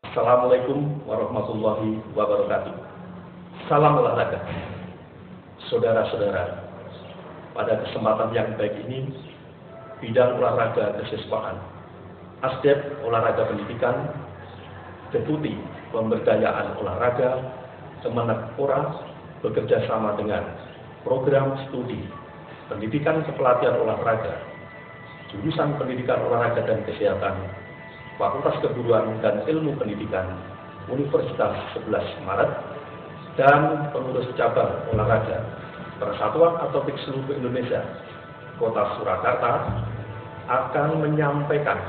Assalamualaikum warahmatullahi wabarakatuh. Salam olahraga. Saudara-saudara, pada kesempatan yang baik ini, bidang olahraga kesiswaan, Asdep Olahraga Pendidikan, Deputi Pemberdayaan Olahraga, Kemenpora bekerja sama dengan Program Studi Pendidikan Kepelatihan Olahraga, Jurusan Pendidikan Olahraga dan Kesehatan, Fakultas Keguruan dan Ilmu Pendidikan, Universitas 11 Maret, dan pengurus cabang olahraga Persatuan Atletik Seluruh Indonesia, Kota Surakarta, akan menyampaikan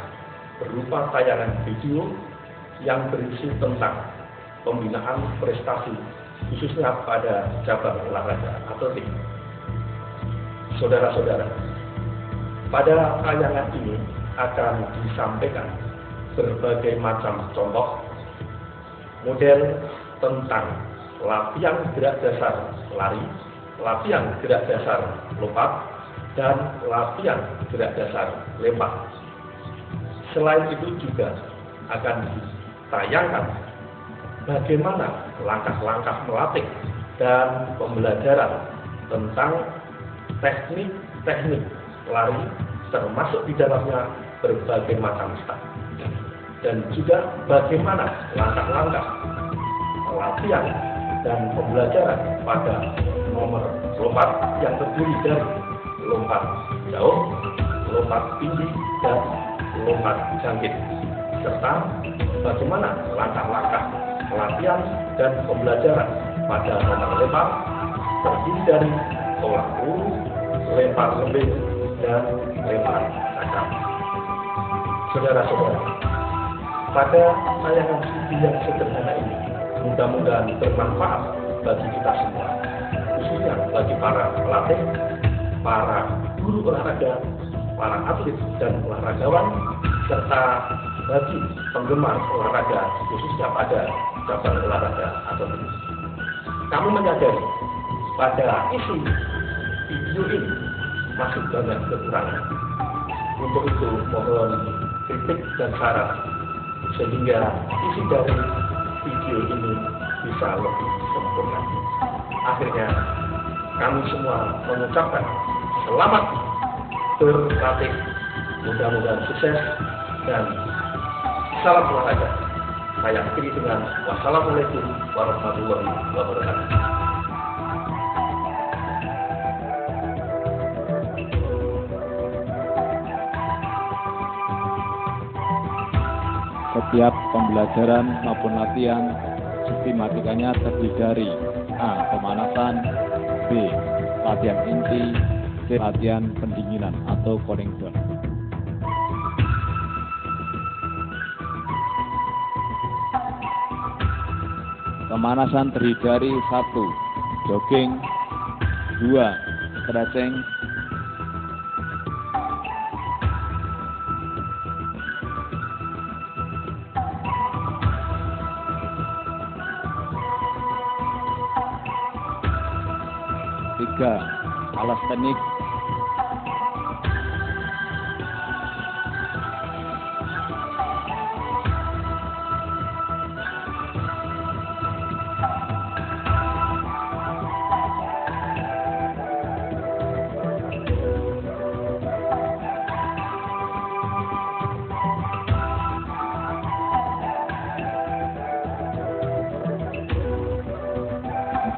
berupa tayangan video yang berisi tentang pembinaan prestasi, khususnya pada cabang olahraga atletik. Saudara-saudara, pada tayangan ini akan disampaikan berbagai macam contoh model tentang latihan gerak dasar lari, latihan gerak dasar lompat, dan latihan gerak dasar lempar. Selain itu juga akan ditayangkan bagaimana langkah-langkah melatih dan pembelajaran tentang teknik-teknik lari, termasuk di dalamnya berbagai macam start, dan juga bagaimana langkah-langkah latihan dan pembelajaran pada nomor lompat yang terdiri dari lompat jauh, lompat tinggi, dan lompat jangkit, serta bagaimana langkah-langkah latihan dan pembelajaran pada nomor lempar terdiri dari tolak peluru, lempar lembing, dan lempar cakram. Saudara-saudara, pada tayangan video yang sederhana ini mudah-mudahan bermanfaat bagi kita semua, khususnya bagi para pelatih, para guru olahraga, para atlet dan olahragawan, serta bagi penggemar olahraga, khususnya pada cabang olahraga atletik. Kami menyadari pada isi video ini masih banyak kekurangan. Untuk itu mohon kritik dan saran sehingga isi dari video ini bisa lebih sempurna. Akhirnya kami semua mengucapkan selamat berlatih, mudah-mudahan sukses, dan salam olahraga. Saya akhiri dengan wassalamualaikum warahmatullahi wabarakatuh. Setiap pembelajaran maupun latihan sistematikanya terdiri dari A. Pemanasan, B. Latihan inti, C. Latihan pendinginan atau cooling down. Pemanasan terdiri dari 1. Jogging, 2. Stretching, 3. Calisthenics,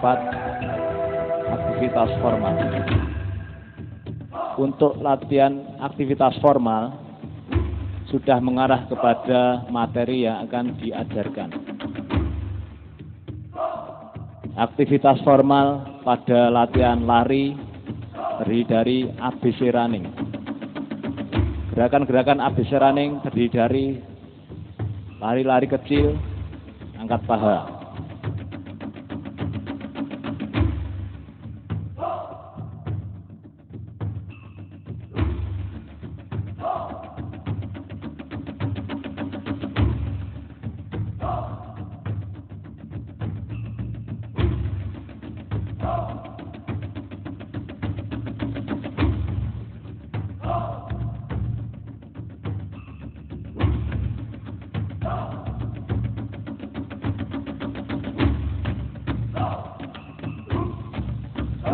4. Aktivitas formal. Untuk latihan aktivitas formal sudah mengarah kepada materi yang akan diajarkan. Aktivitas formal pada latihan lari terdiri dari ABC running. Gerakan-gerakan ABC running terdiri dari lari-lari kecil, angkat paha.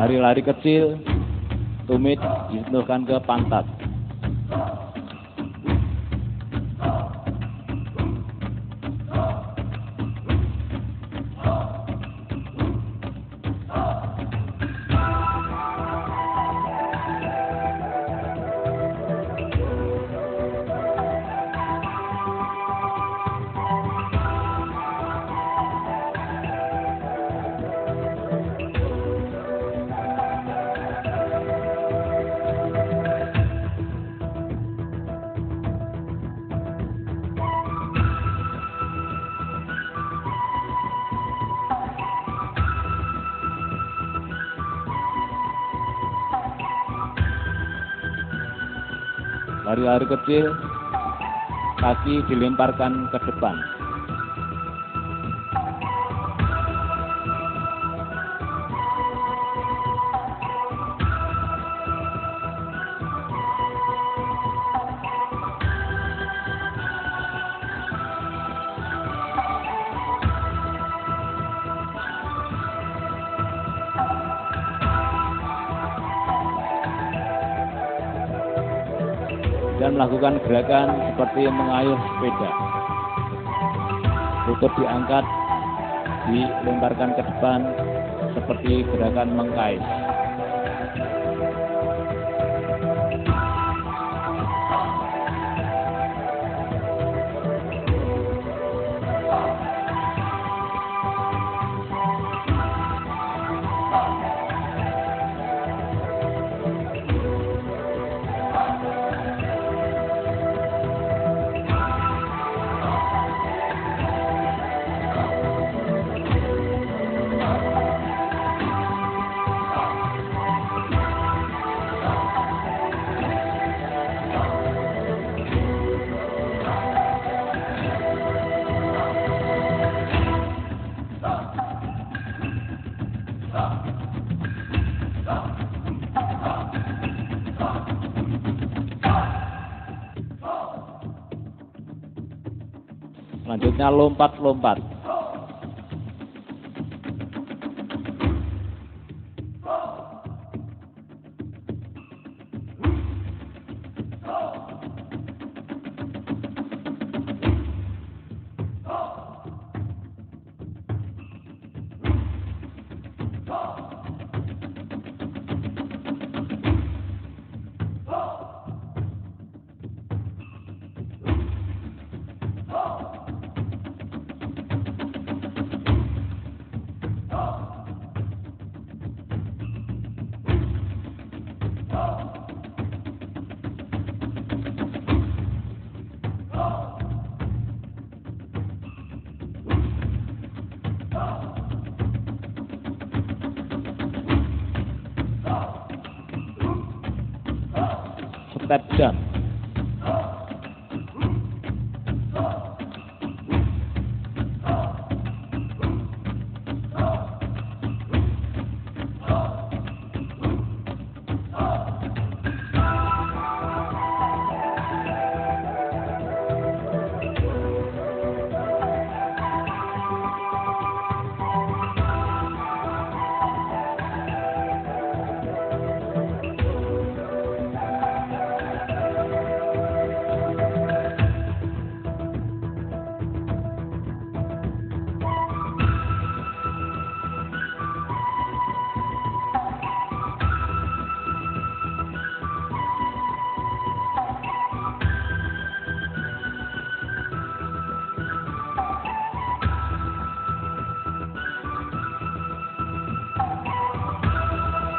Lari-lari kecil, tumit ditentukan ke pantat. Lari-lari kecil, kaki dilemparkan ke depan. Dan melakukan gerakan seperti mengayuh sepeda. Lutut diangkat, dilemparkan ke depan seperti gerakan mengkais. Selanjutnya lompat-lompat. Step jump.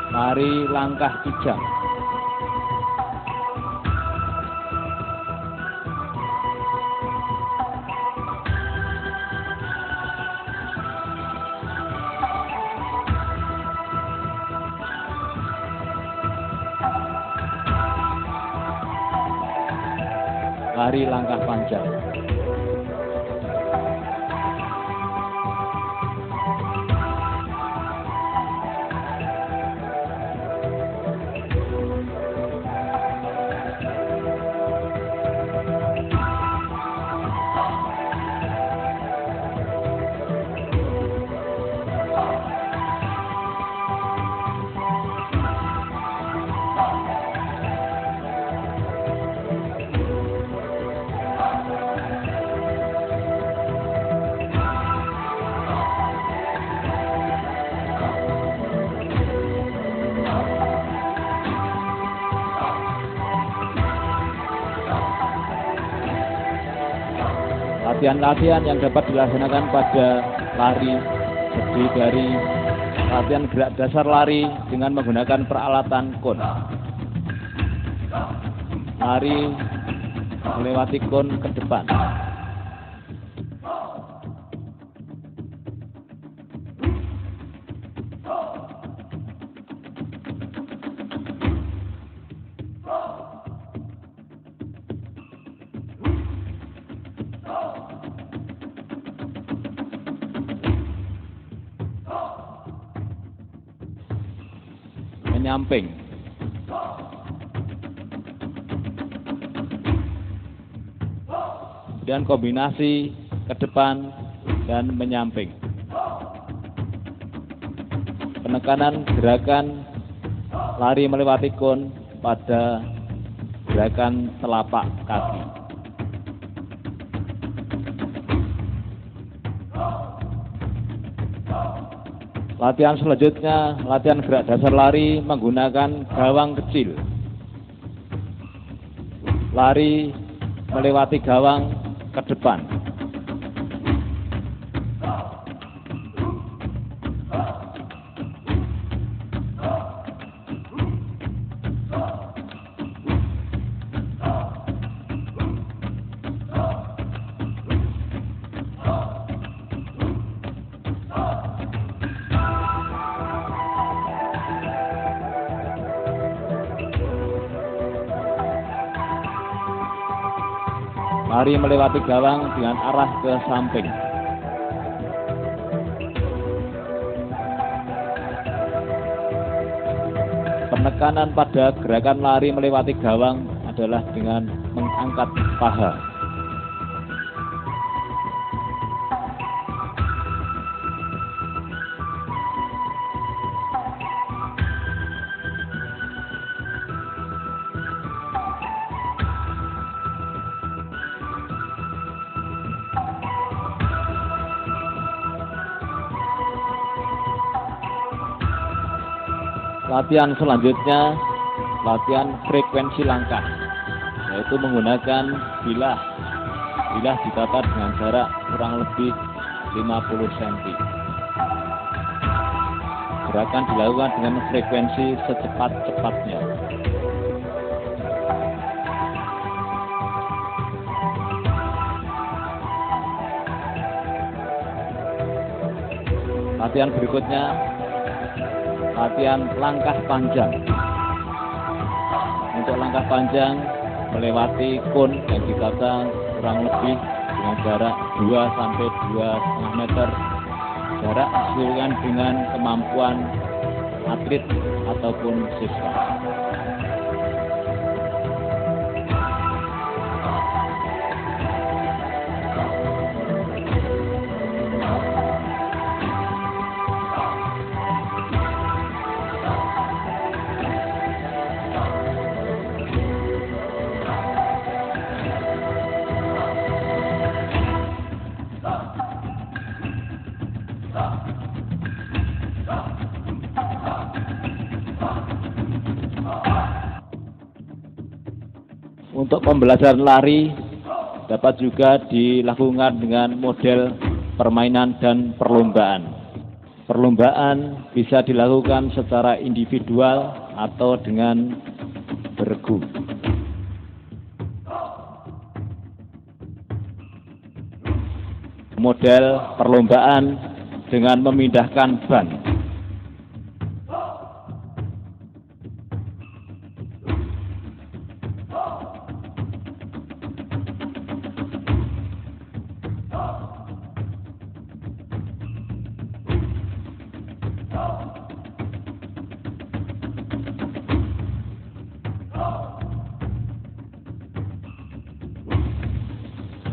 Lari langkah kijang. Lari langkah panjang. Latihan-latihan yang dapat dilaksanakan pada lari terdiri dari latihan gerak dasar lari dengan menggunakan peralatan kon. Lari melewati kon ke depan. Menyamping. Dan kombinasi ke depan dan menyamping. Penekanan gerakan lari melewati kon pada gerakan telapak kaki. Latihan selanjutnya, latihan gerak dasar lari menggunakan gawang kecil. Lari melewati gawang ke depan. Lari melewati gawang dengan arah ke samping. Penekanan pada gerakan lari melewati gawang adalah dengan mengangkat paha. Latihan selanjutnya, latihan frekuensi langkah, yaitu menggunakan bilah. Bilah ditata dengan jarak kurang lebih 50 cm. Gerakan dilakukan dengan frekuensi secepat-cepatnya. Latihan berikutnya, latihan langkah panjang. Untuk langkah panjang melewati kon yang ditata kurang lebih dengan jarak 2 sampai 2,5 meter. Jarak disesuaikan dengan kemampuan atlet ataupun siswa. Untuk pembelajaran lari dapat juga dilakukan dengan model permainan dan perlombaan. Perlombaan bisa dilakukan secara individual atau dengan bergu. Model perlombaan dengan memindahkan ban.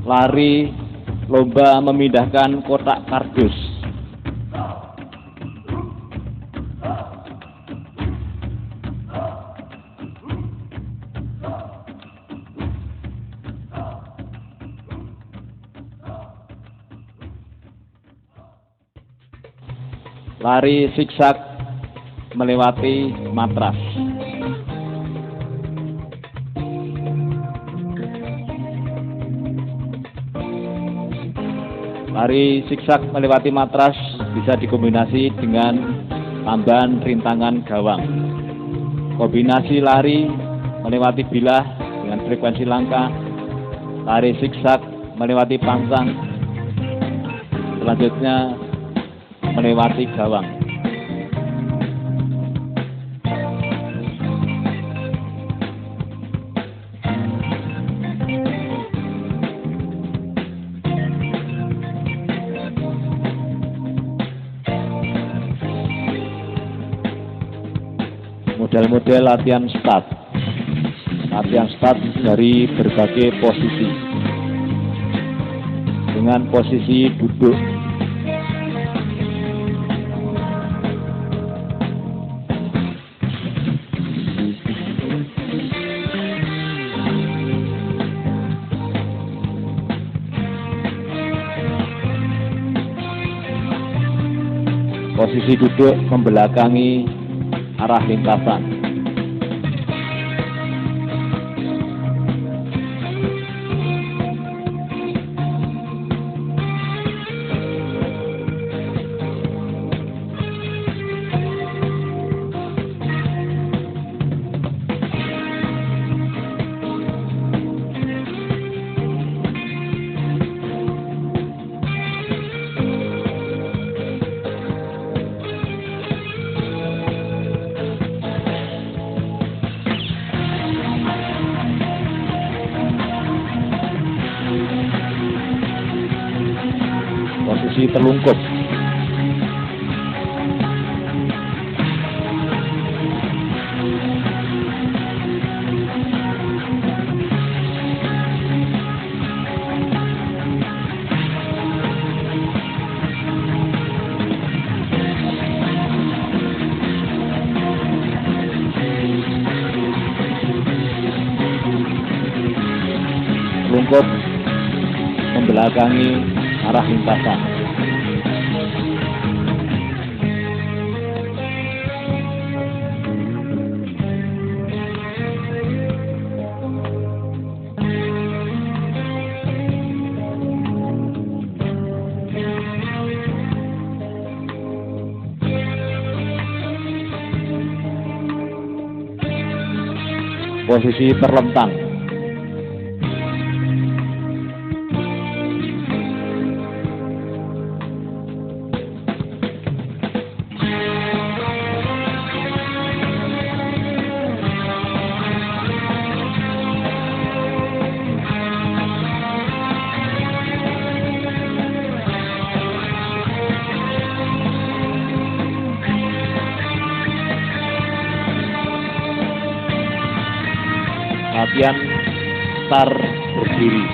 Lari lomba memindahkan kotak kardus. Lari zigzag melewati matras. Lari zigzag melewati matras bisa dikombinasi dengan tambahan rintangan gawang. Kombinasi lari melewati bilah dengan frekuensi langkah, lari zigzag melewati pangsang, selanjutnya melewati gawang. Model-model latihan start. Latihan start dari berbagai posisi. Dengan posisi duduk. Posisi duduk membelakangi arah lintasan. Posisi terlungkup. Terlungkup membelakangi arah lintasan. Posisi terlentang. Latihan start berdiri.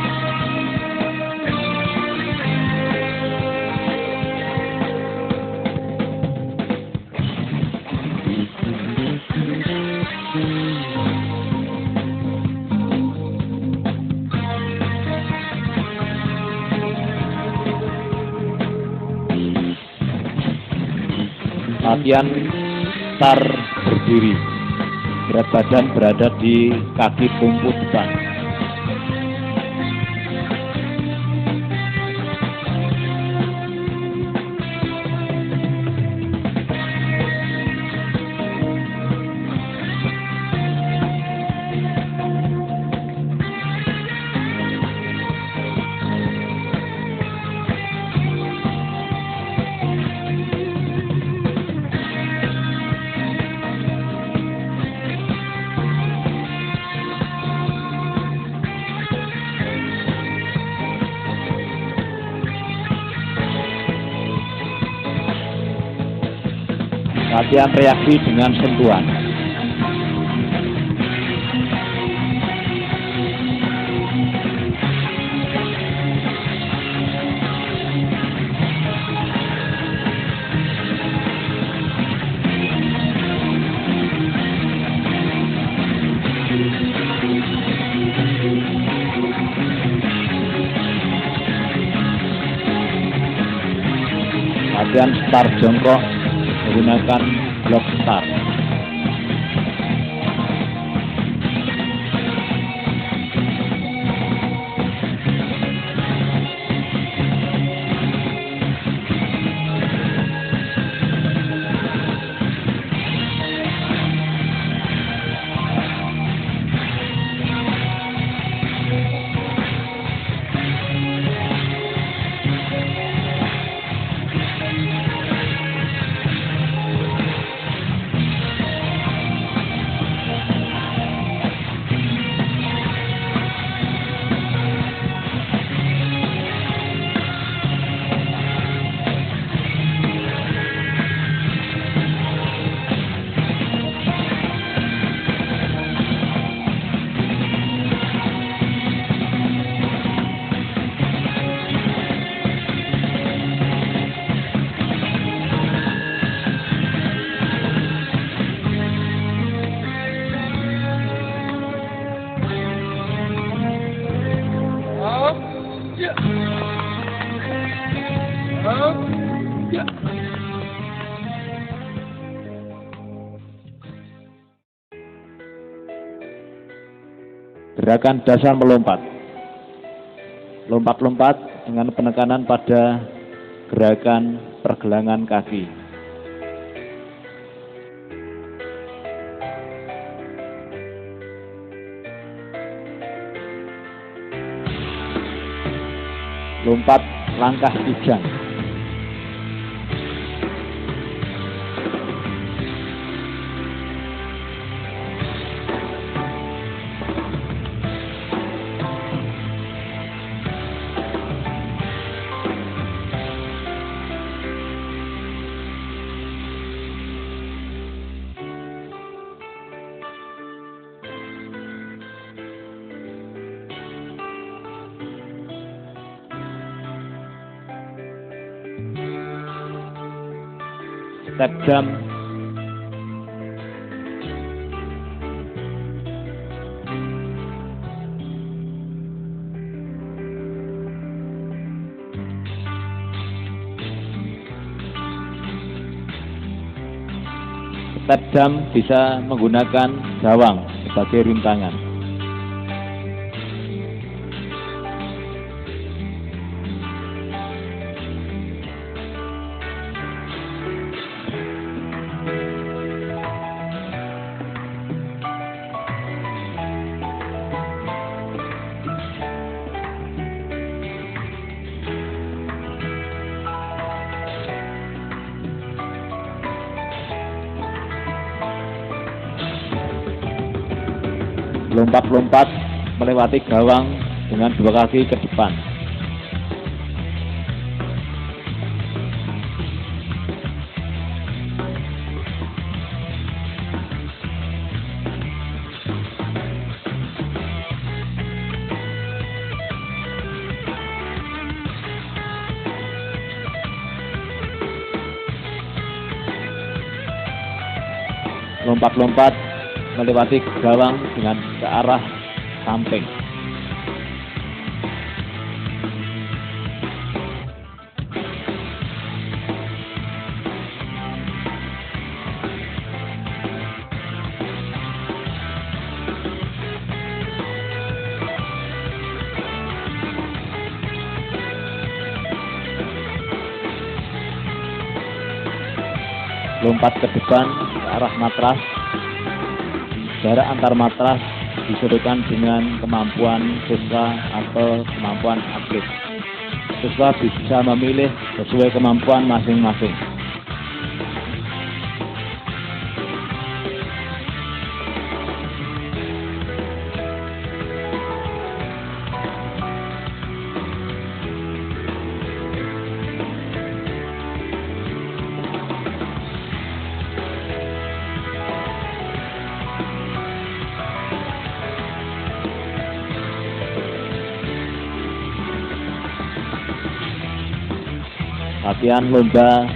Latihan start berdiri. Berat badan berada di kaki punggung depan. Latihan reaksi dengan sentuhan. Latihan start jongkok menggunakan blok start. Gerakan dasar melompat. Lompat-lompat dengan penekanan pada gerakan pergelangan kaki. Lompat langkah kijang. Step jump. Step jump bisa menggunakan gawang sebagai rintangan. Lompat-lompat melewati gawang dengan dua kaki ke depan. Lompat-lompat melewati gawang dengan ke arah samping. Lompat ke depan ke arah matras. Jarak antar matras disesuaikan dengan kemampuan siswa atau kemampuan atlet. Siswa bisa memilih sesuai kemampuan masing-masing. Latihan lomba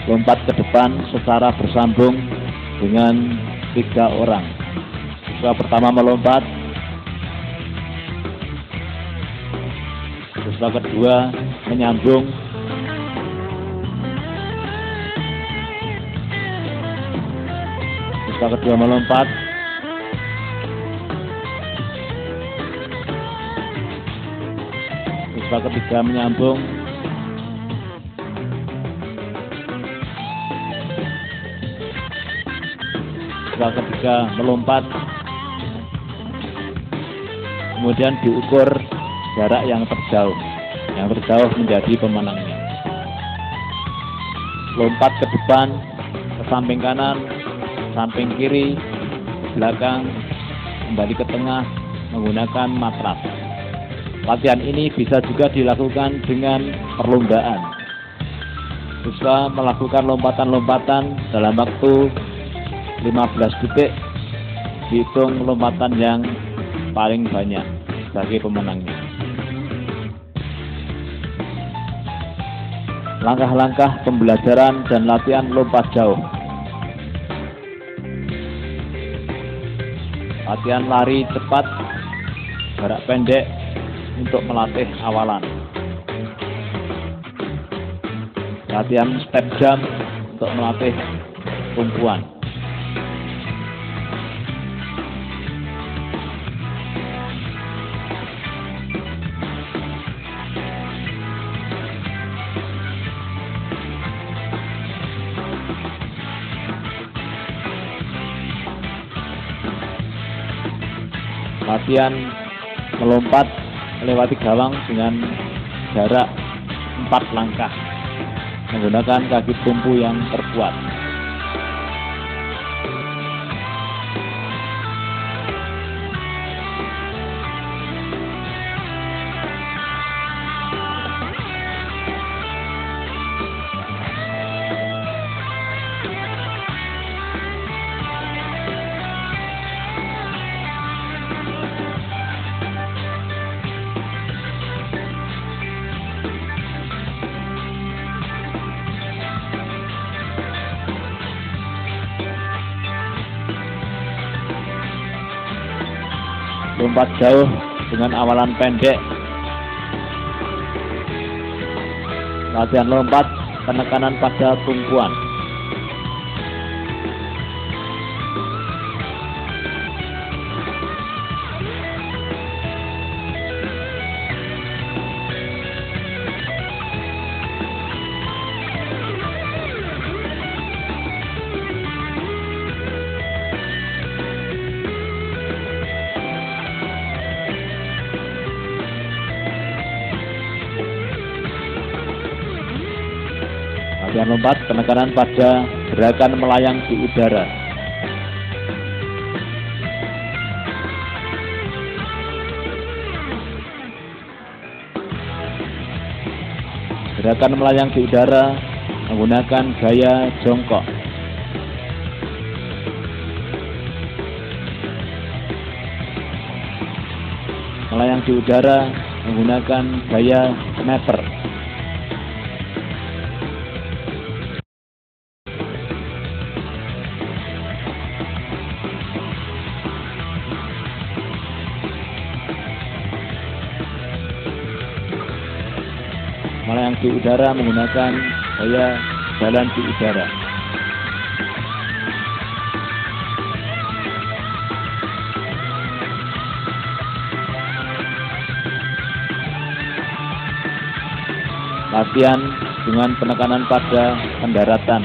lompat ke depan secara bersambung dengan 3 orang. Siswa pertama melompat, siswa kedua menyambung, siswa kedua melompat, siswa ketiga menyambung, siswa ketiga melompat, kemudian diukur jarak yang terjauh. Yang terjauh menjadi pemenangnya. Lompat ke depan, ke samping kanan, samping kiri, ke belakang, kembali ke tengah menggunakan matras. Latihan ini bisa juga dilakukan dengan perlombaan. Siswa melakukan lompatan-lompatan dalam waktu 15 detik, dihitung lompatan yang paling banyak sebagai pemenangnya. Langkah-langkah pembelajaran dan latihan lompat jauh. Latihan lari cepat, jarak pendek untuk melatih awalan. Latihan step jump untuk melatih tumpuan. Latihan melompat melewati gawang dengan jarak 4 langkah menggunakan kaki tumpu yang terkuat. Lompat jauh dengan awalan pendek. Latihan lompat, penekanan pada tumpuan. Latihan lompat, penekanan pada gerakan melayang di udara. Gerakan melayang di udara menggunakan gaya jongkok. Melayang di udara menggunakan gaya snapper. Melayang di udara menggunakan gaya jalan di udara. Latihan dengan penekanan pada pendaratan.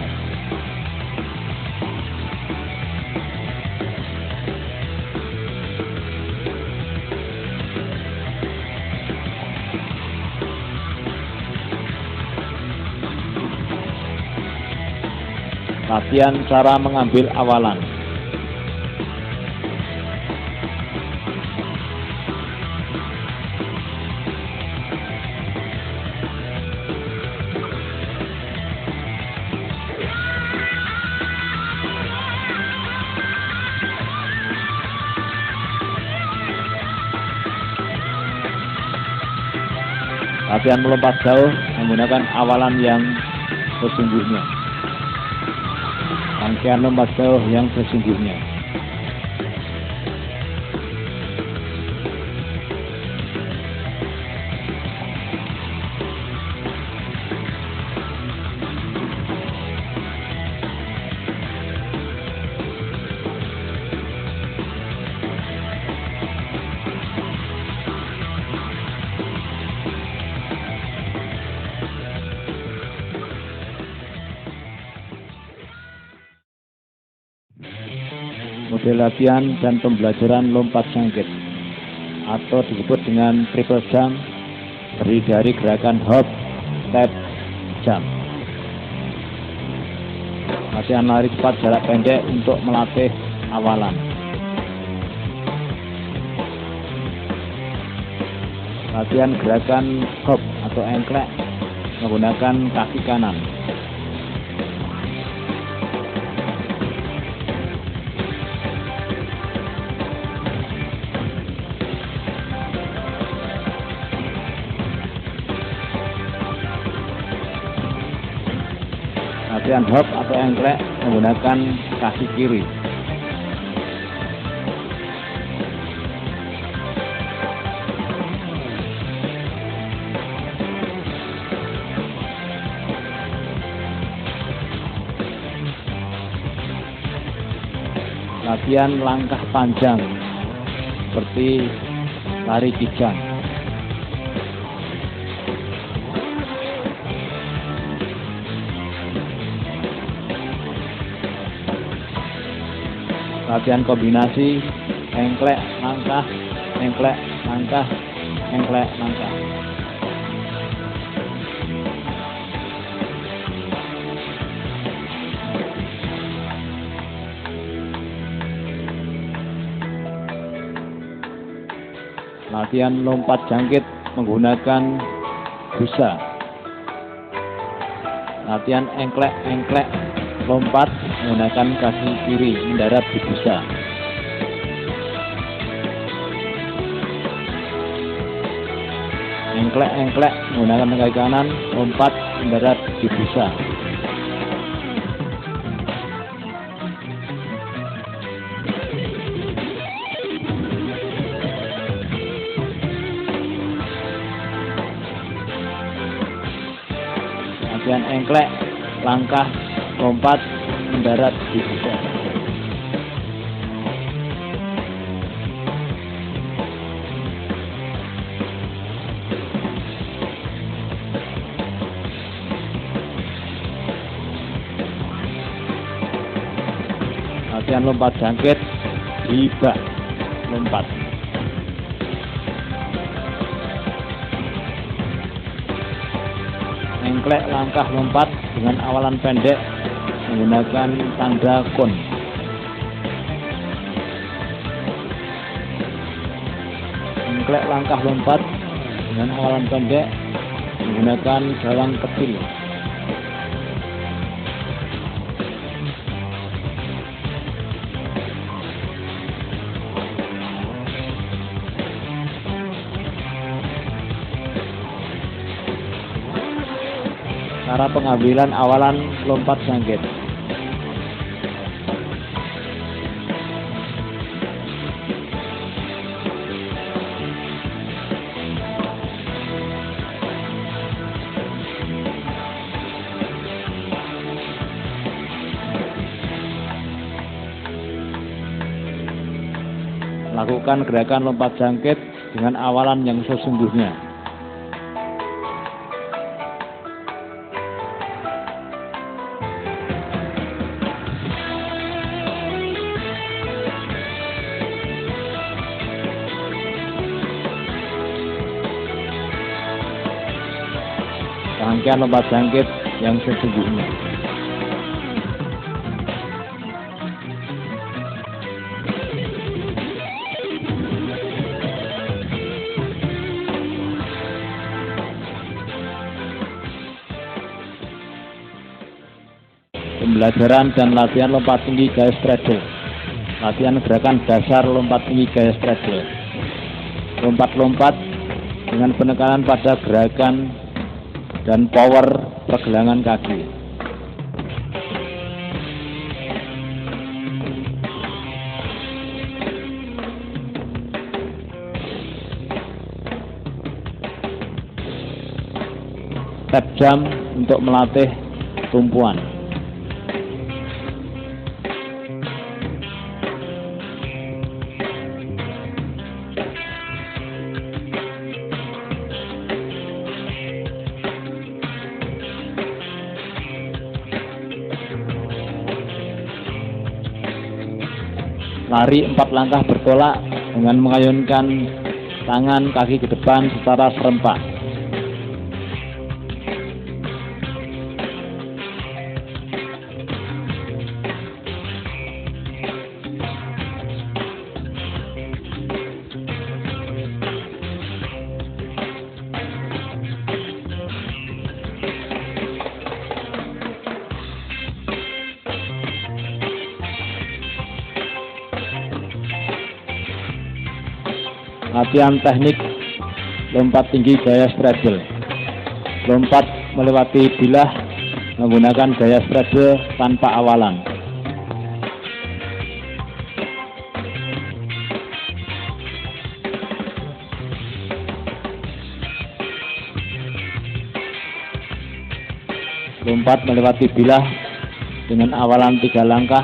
Latihan cara mengambil awalan. Latihan melompat jauh menggunakan awalan yang sesungguhnya. Rangkaian lompat jauh yang sesungguhnya. Model latihan dan pembelajaran lompat jangkit atau disebut dengan triple jump terdiri dari gerakan hop, step, jump. Latihan lari cepat jarak pendek untuk melatih awalan. Latihan gerakan hop atau engklek menggunakan kaki kanan. Latihan hop atau engklek menggunakan kaki kiri. Latihan langkah panjang seperti lari kijang. Latihan kombinasi engklek langkah engklek, langkah, engklek, langkah. Latihan lompat jangkit menggunakan busa. Latihan engklek, engklek, lompat menggunakan kaki kiri mendarat di busa. Engklek, engklek menggunakan kaki kanan, lompat mendarat di busa. Latihan engklek, langkah, lompat, mendarat di busa. Latihan lompat jangkit, di bak, lompat. Engklek, langkah, lompat dengan awalan pendek menggunakan tanda kon. Engklek, langkah, lompat dengan awalan pendek menggunakan gawang kecil. Cara pengambilan awalan lompat jangkit. Lakukan gerakan lompat jangkit dengan awalan yang sesungguhnya. Rangkaian lompat jangkit yang sesungguhnya. Pembelajaran dan latihan lompat tinggi gaya straddle. Latihan gerakan dasar lompat tinggi gaya straddle. Lompat-lompat dengan penekanan pada gerakan dan power pergelangan kaki. Step jump untuk melatih tumpuan. Lari 4 langkah bertolak dengan mengayunkan tangan kaki ke depan secara serempak. Latihan teknik lompat tinggi gaya straddle. Lompat melewati bilah menggunakan gaya straddle tanpa awalan. Lompat melewati bilah dengan awalan 3 langkah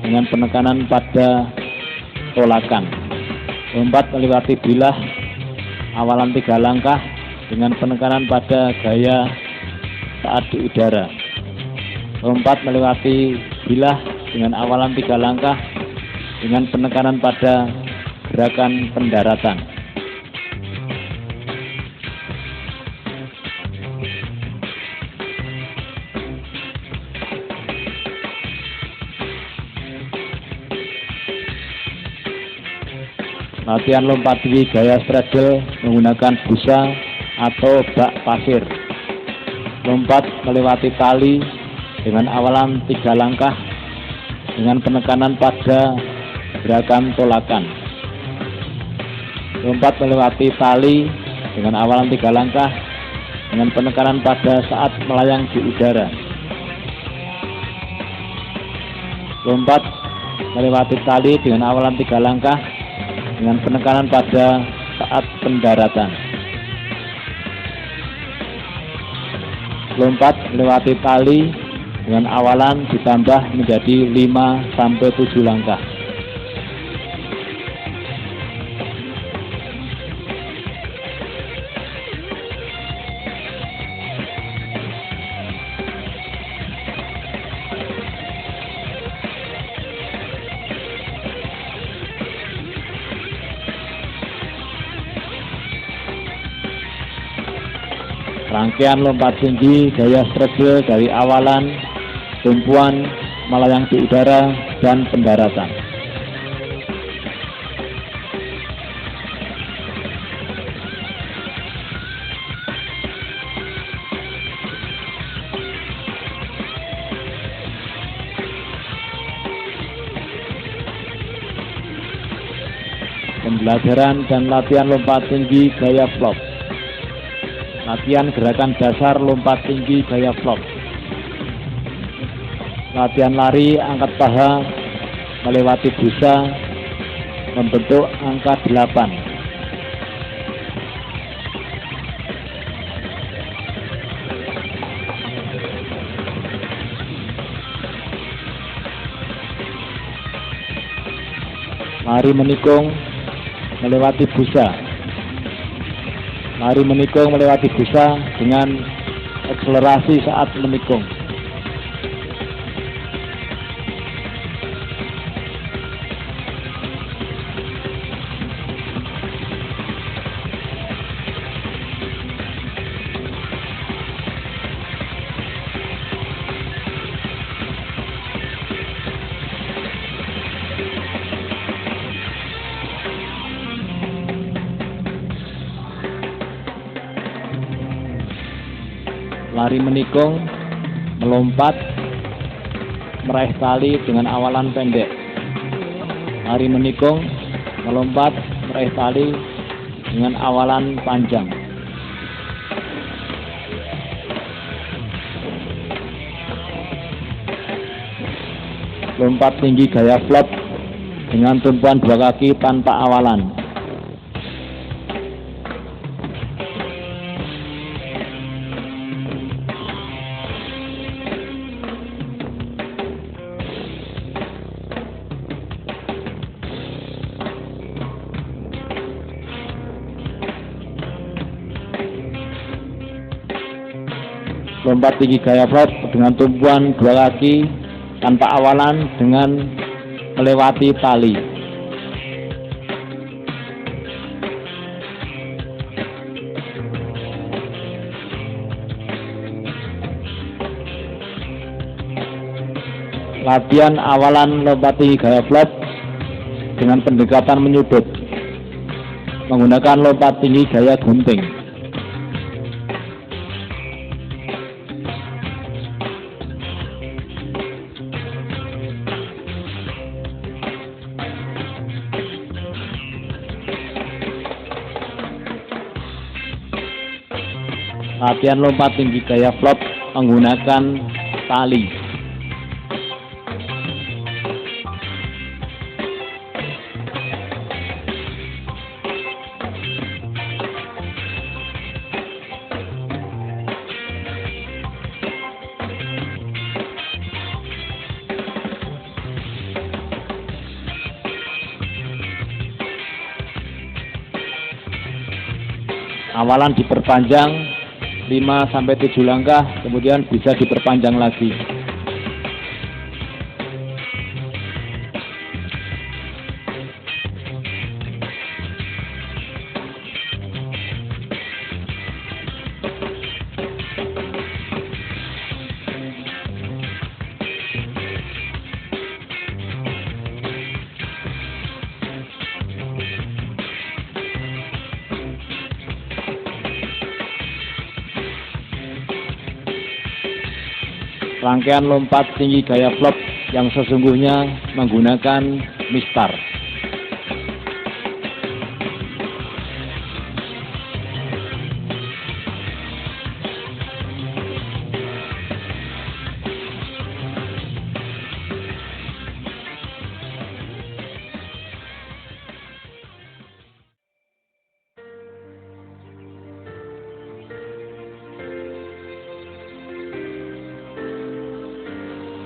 dengan penekanan pada tolakan. Lompat melewati bilah awalan 3 langkah dengan penekanan pada gaya saat di udara. Lompat melewati bilah dengan awalan 3 langkah dengan penekanan pada gerakan pendaratan. Latihan lompat tinggi gaya straddle menggunakan busa atau bak pasir. Lompat melewati tali dengan awalan 3 langkah dengan penekanan pada gerakan tolakan. Lompat melewati tali dengan awalan 3 langkah dengan penekanan pada saat melayang di udara. Lompat melewati tali dengan awalan 3 langkah dengan penekanan pada saat pendaratan. Lompat melewati tali dengan awalan ditambah menjadi 5-7 langkah. Rangkaian lompat tinggi gaya straddle dari awalan, tumpuan, melayang di udara, dan pendaratan. Pembelajaran dan latihan lompat tinggi gaya flop. Latihan gerakan dasar lompat tinggi gaya flop. Latihan lari angkat paha melewati busa membentuk angka 8. Lari menikung melewati busa. Lari menikung melewati busa dengan akselerasi saat menikung. Lari menikung, melompat, meraih tali dengan awalan pendek. Lari menikung, melompat, meraih tali dengan awalan panjang. Lompat tinggi gaya flop dengan tumpuan 2 kaki tanpa awalan. Lompat tinggi gaya flop dengan tumpuan 2 kaki tanpa awalan dengan melewati tali. Latihan awalan lompat tinggi gaya flop dengan pendekatan menyudut menggunakan lompat tinggi gaya gunting. Latihan lompat tinggi gaya flop menggunakan tali. Awalan diperpanjang 5-7 langkah, kemudian bisa diperpanjang lagi. Rangkaian lompat tinggi gaya flop yang sesungguhnya menggunakan mistar.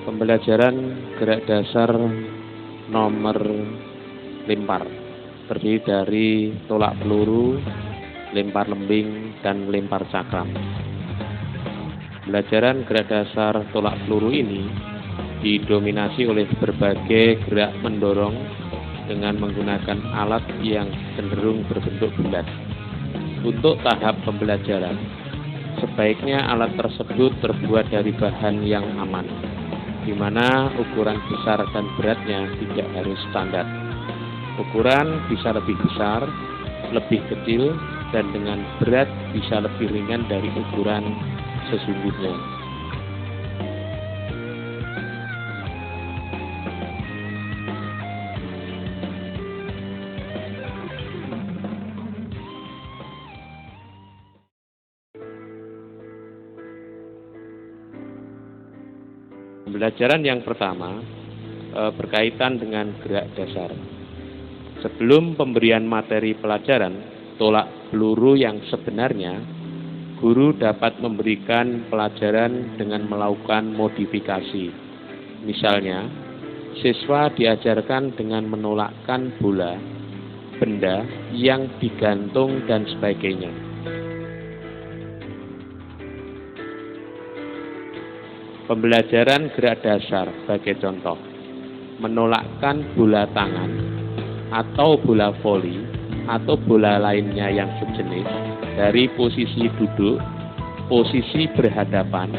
Pembelajaran gerak dasar nomor lempar terdiri dari tolak peluru, lempar lembing, dan lempar cakram. Pembelajaran gerak dasar tolak peluru ini didominasi oleh berbagai gerak mendorong dengan menggunakan alat yang cenderung berbentuk bulat. Untuk tahap pembelajaran, sebaiknya alat tersebut terbuat dari bahan yang aman, di mana ukuran besar dan beratnya tidak harus standar. Ukuran bisa lebih besar, lebih kecil, dan dengan berat bisa lebih ringan dari ukuran sesungguhnya. Pembelajaran yang pertama berkaitan dengan gerak dasar. Sebelum pemberian materi pelajaran tolak peluru yang sebenarnya, guru dapat memberikan pelajaran dengan melakukan modifikasi. Misalnya, siswa diajarkan dengan menolakkan bola, benda yang digantung, dan sebagainya. Pembelajaran gerak dasar sebagai contoh, menolakkan bola tangan atau bola voli atau bola lainnya yang sejenis dari posisi duduk, posisi berhadapan,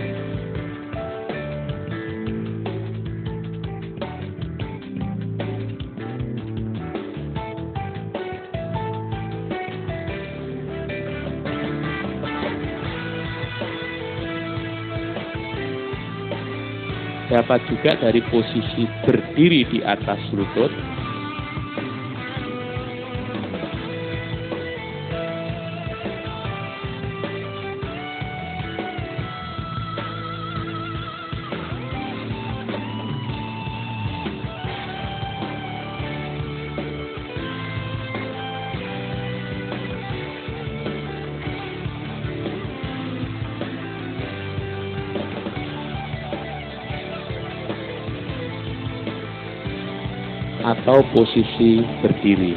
dapat juga dari posisi berdiri di atas lutut, atau posisi berdiri.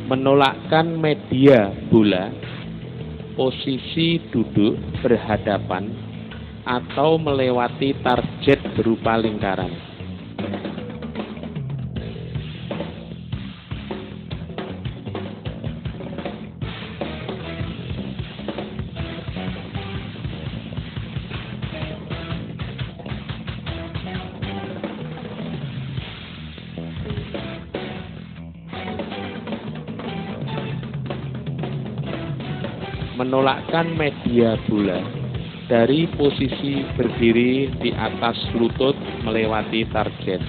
Menolakkan media bola, posisi duduk berhadapan, atau melewati target berupa lingkaran. Menolakkan media bola dari posisi berdiri di atas lutut melewati target.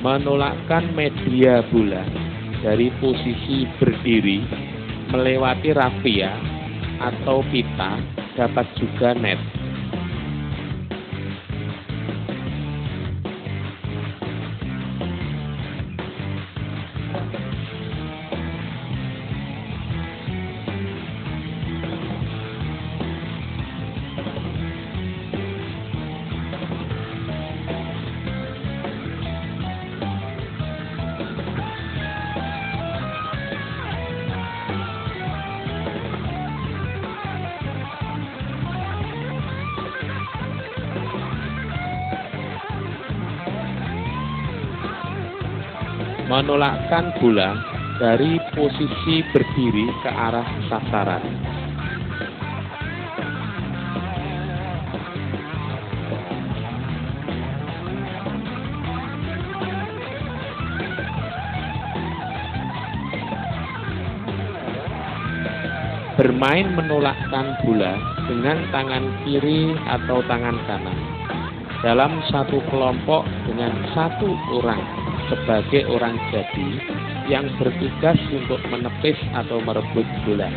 Menolakkan media bola dari posisi berdiri melewati rafia atau pita, dapat juga net. Menolakkan bola dari posisi berdiri ke arah sasaran. Bermain menolakkan bola dengan tangan kiri atau tangan kanan dalam satu kelompok dengan satu orang sebagai orang jadi yang bertugas untuk menepis atau merebut bola.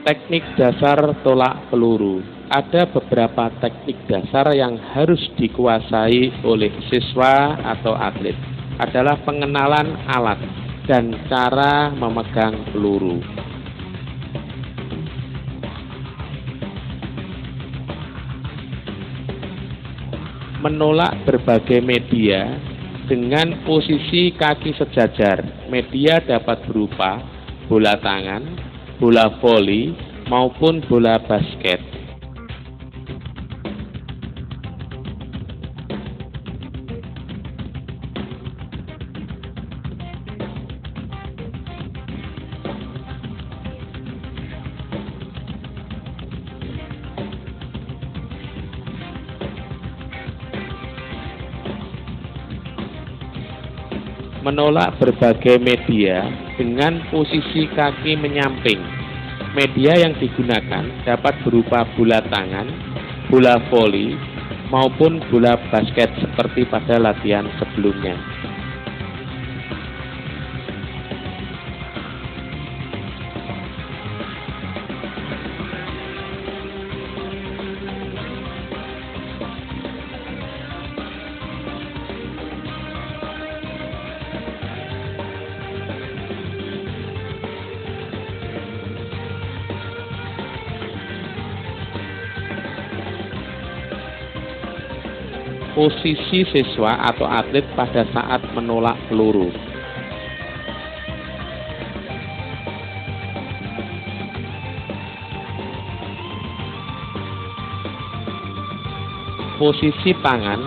Teknik dasar tolak peluru. Ada beberapa teknik dasar yang harus dikuasai oleh siswa atau atlet. Adalah pengenalan alat dan cara memegang peluru. Menolak berbagai media dengan posisi kaki sejajar. Media dapat berupa bola tangan, bola voli, maupun bola basket. Menolak berbagai media dengan posisi kaki menyamping. Media yang digunakan dapat berupa bola tangan, bola voli, maupun bola basket seperti pada latihan sebelumnya. Posisi siswa atau atlet pada saat menolak peluru. Posisi tangan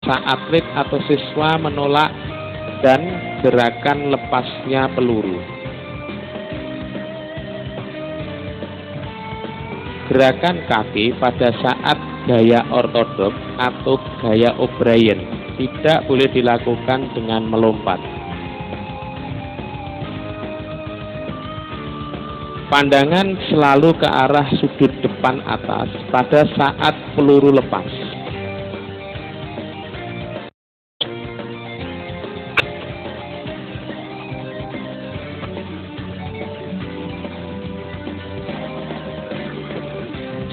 saat atlet atau siswa menolak dan gerakan lepasnya peluru. Gerakan kaki pada saat gaya ortodoks atau gaya O'Brien tidak boleh dilakukan dengan melompat. Pandangan selalu ke arah sudut depan atas pada saat peluru lepas.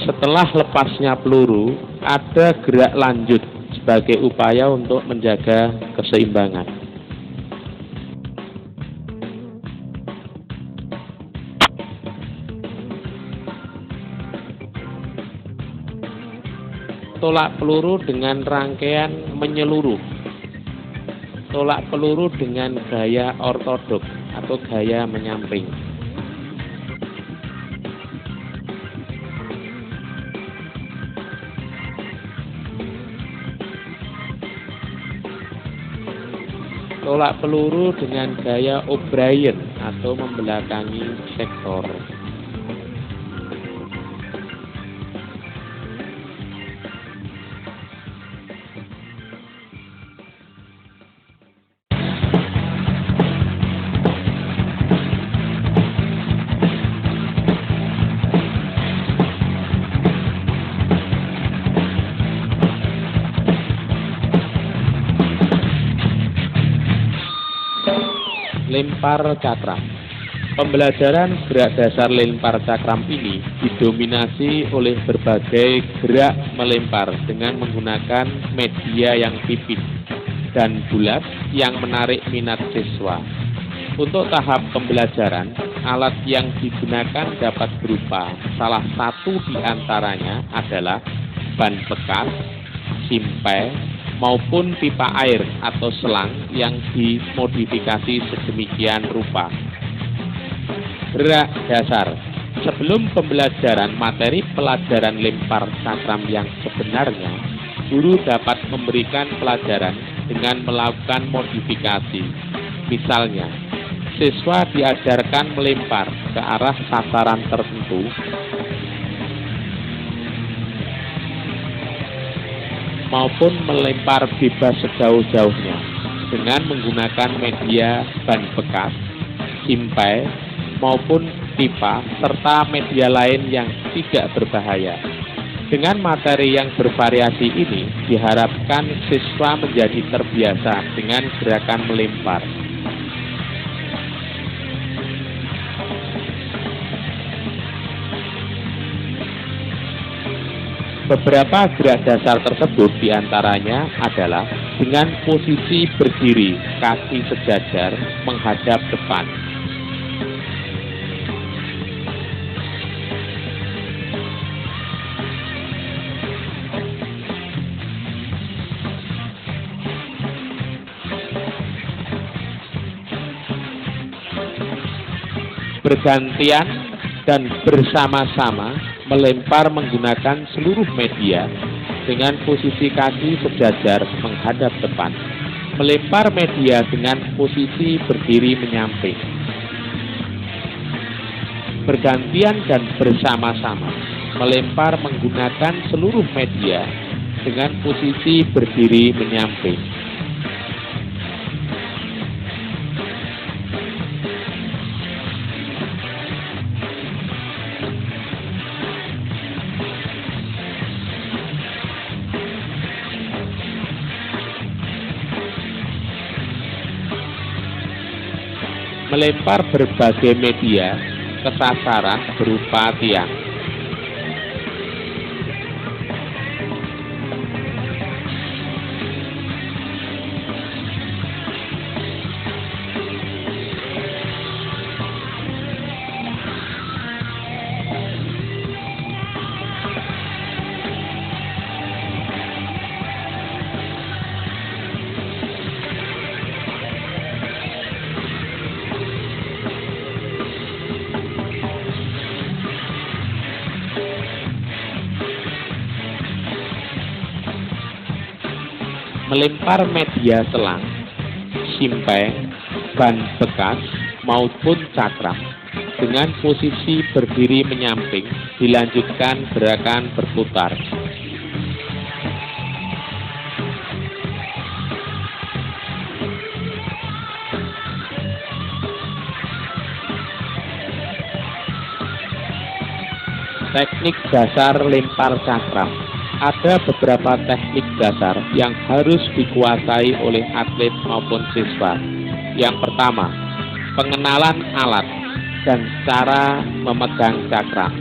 Setelah lepasnya peluru, ada gerak lanjut sebagai upaya untuk menjaga keseimbangan. Tolak peluru dengan rangkaian menyeluruh. Tolak peluru dengan gaya ortodok atau gaya menyamping. Tolak peluru dengan gaya O'Brien atau membelakangi sektor. Lempar cakram. Pembelajaran gerak dasar lempar cakram ini didominasi oleh berbagai gerak melempar dengan menggunakan media yang tipis dan bulat yang menarik minat siswa. Untuk tahap pembelajaran, alat yang digunakan dapat berupa salah satu di antaranya adalah ban bekas, simpai, maupun pipa air atau selang yang dimodifikasi sedemikian rupa. Gerak dasar. Sebelum pembelajaran materi pelajaran lempar cakram yang sebenarnya, guru dapat memberikan pelajaran dengan melakukan modifikasi. Misalnya, siswa diajarkan melempar ke arah sasaran tertentu maupun melempar bebas sejauh-jauhnya dengan menggunakan media ban bekas, simpai, maupun pipa, serta media lain yang tidak berbahaya. Dengan materi yang bervariasi ini, diharapkan siswa menjadi terbiasa dengan gerakan melempar. Beberapa gerak dasar tersebut diantaranya adalah dengan posisi berdiri, kaki sejajar, menghadap depan. Bergantian dan bersama-sama melempar menggunakan seluruh media dengan posisi kaki sejajar menghadap depan. Melempar media dengan posisi berdiri menyamping. Bergantian dan bersama-sama melempar menggunakan seluruh media dengan posisi berdiri menyamping. Melempar berbagai media ke sasaran berupa tiang. Melempar media selang, simpai, ban bekas, maupun cakram dengan posisi berdiri menyamping, dilanjutkan gerakan berputar. Teknik dasar lempar cakram. Ada beberapa teknik dasar yang harus dikuasai oleh atlet maupun siswa. Yang pertama, pengenalan alat dan cara memegang cakram.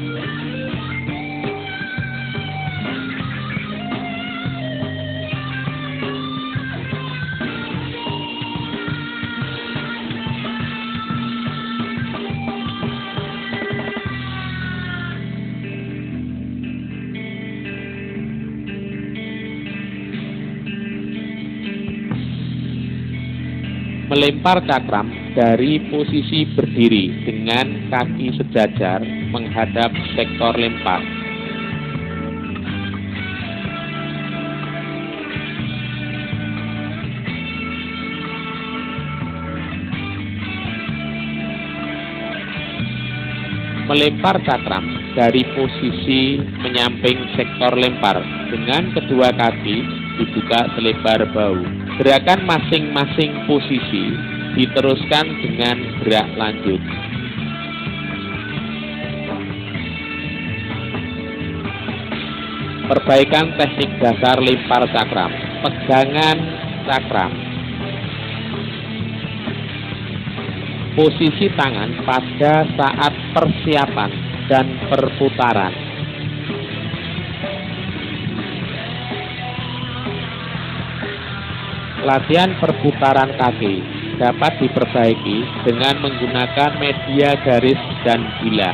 Melempar cakram dari posisi berdiri dengan kaki sejajar menghadap sektor lempar. Melempar cakram dari posisi menyamping sektor lempar dengan kedua kaki dibuka selebar bahu. Gerakan masing-masing posisi diteruskan dengan gerak lanjut. Perbaikan teknik dasar lempar cakram. Pegangan cakram. Posisi tangan pada saat persiapan dan perputaran. Latihan perputaran kaki dapat diperbaiki dengan menggunakan media garis dan bilah.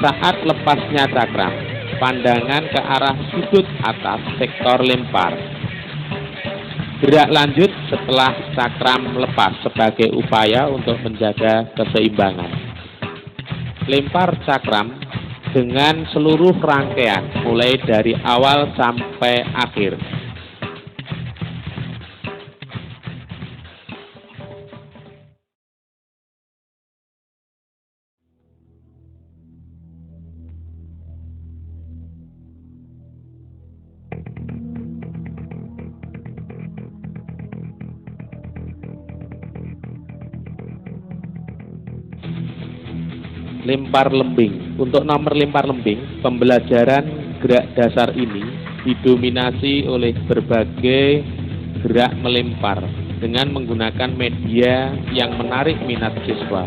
Saat lepasnya cakram, pandangan ke arah sudut atas sektor lempar. Gerak lanjut setelah cakram lepas sebagai upaya untuk menjaga keseimbangan. Lempar cakram dengan seluruh rangkaian mulai dari awal sampai akhir. Lempar lembing. Untuk nomor lempar lembing, pembelajaran gerak dasar ini didominasi oleh berbagai gerak melempar dengan menggunakan media yang menarik minat siswa.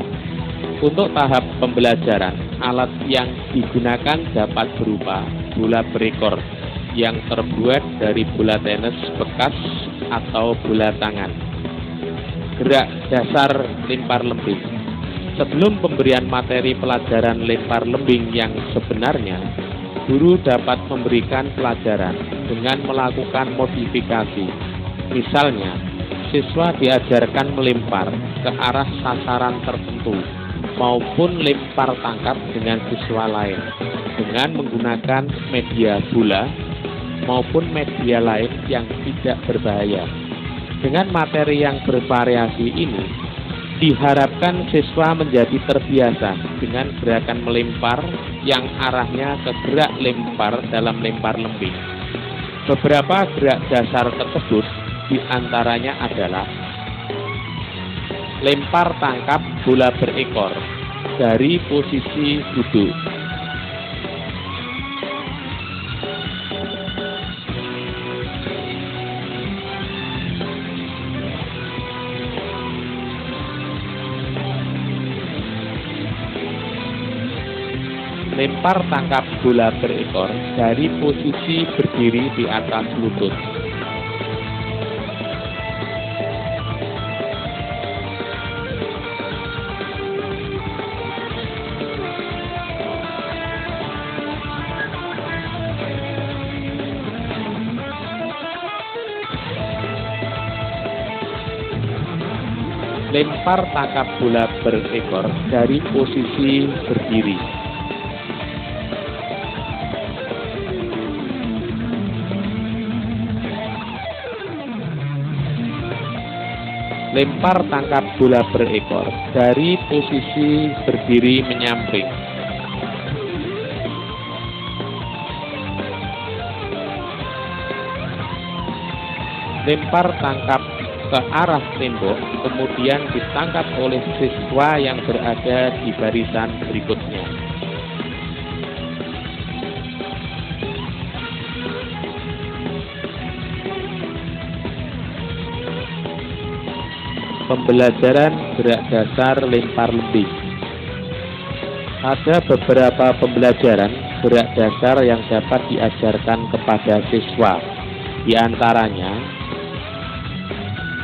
Untuk tahap pembelajaran, alat yang digunakan dapat berupa bola berekor yang terbuat dari bola tenis bekas atau bola tangan. Gerak dasar lempar lembing. Sebelum pemberian materi pelajaran lempar lembing yang sebenarnya, guru dapat memberikan pelajaran dengan melakukan modifikasi. Misalnya, siswa diajarkan melempar ke arah sasaran tertentu maupun lempar tangkap dengan siswa lain dengan menggunakan media bola maupun media lain yang tidak berbahaya. Dengan materi yang bervariasi ini, diharapkan siswa menjadi terbiasa dengan gerakan melempar yang arahnya ke gerak lempar dalam lempar lembing. Beberapa gerak dasar tersebut diantaranya adalah lempar tangkap bola berekor dari posisi duduk. Lempar tangkap bola berekor dari posisi berdiri di atas lutut. Lempar tangkap bola berekor dari posisi berdiri. Lempar tangkap bola berekor dari posisi berdiri menyamping. Lempar tangkap ke arah tembok, kemudian ditangkap oleh siswa yang berada di barisan berikutnya. Pembelajaran gerak dasar lempar lembing. Ada beberapa pembelajaran gerak dasar yang dapat diajarkan kepada siswa. Di antaranya,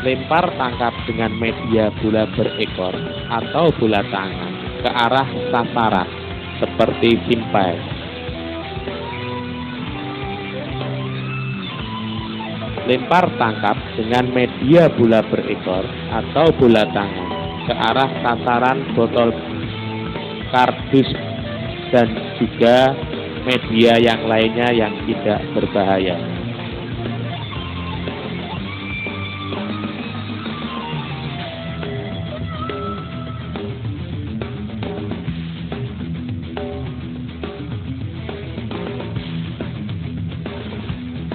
lempar tangkap dengan media bola berekor atau bola tangan ke arah sasaran seperti simpai. Lempar tangkap dengan media bola berekor atau bola tangan ke arah sasaran botol kardus dan juga media yang lainnya yang tidak berbahaya.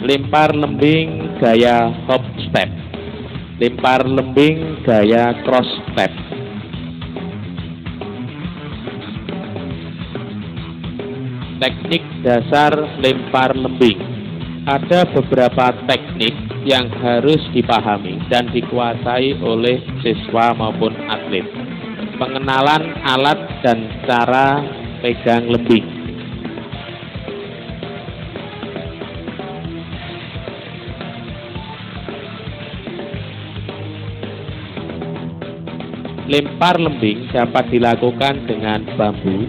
Lempar lembing gaya hop step. Lempar lembing gaya cross step. Teknik dasar lempar lembing. Ada beberapa teknik yang harus dipahami dan dikuasai oleh siswa maupun atlet. Pengenalan alat dan cara pegang lembing. Lempar lembing dapat dilakukan dengan bambu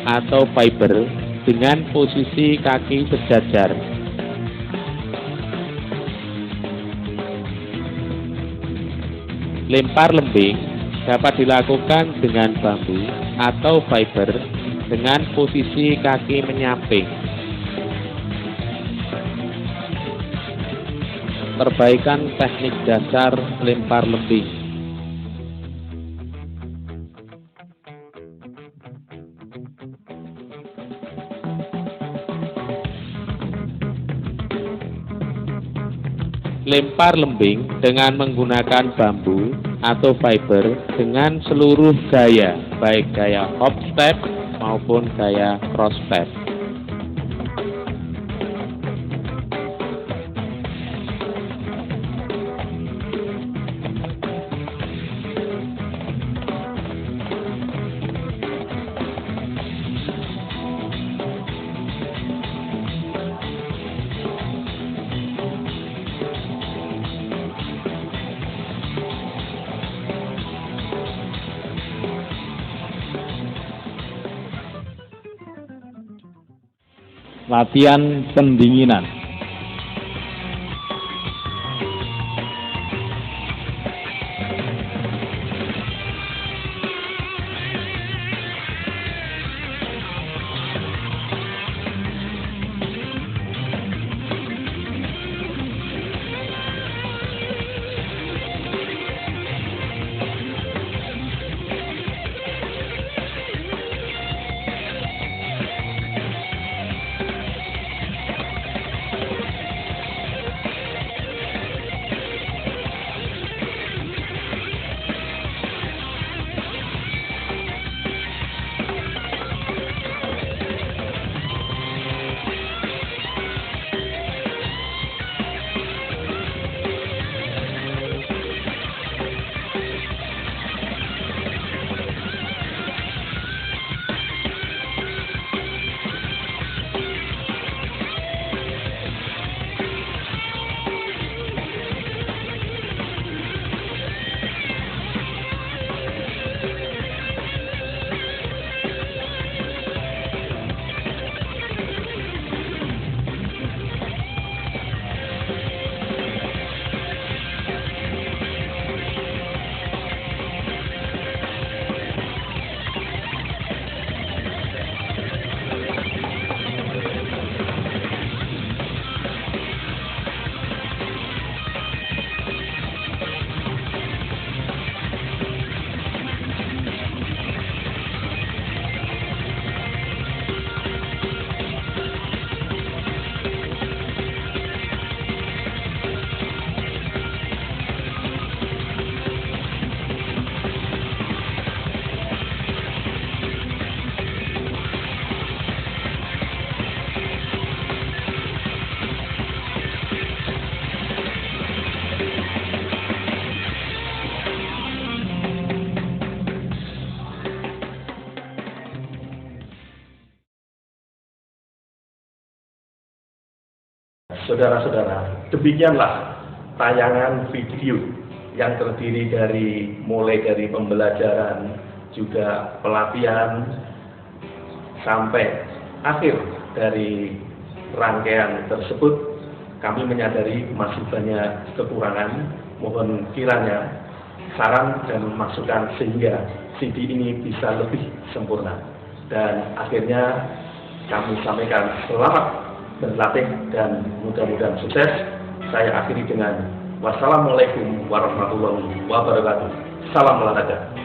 atau fiber dengan posisi kaki sejajar. Lempar lembing dapat dilakukan dengan bambu atau fiber dengan posisi kaki menyamping. Perbaikan teknik dasar lempar lembing. Lempar lembing dengan menggunakan bambu atau fiber dengan seluruh gaya, baik gaya hop step maupun gaya cross step. Latihan pendinginan. Saudara-saudara, demikianlah tayangan video yang terdiri dari mulai dari pembelajaran, juga pelatihan, sampai akhir dari rangkaian tersebut. kami menyadari masih banyak kekurangan, mohon kiranya saran dan masukan sehingga CD ini bisa lebih sempurna. Dan akhirnya kami sampaikan selamat berlatih dan mudah-mudahan sukses. Saya akhiri dengan wassalamualaikum warahmatullahi wabarakatuh. Salam olahraga.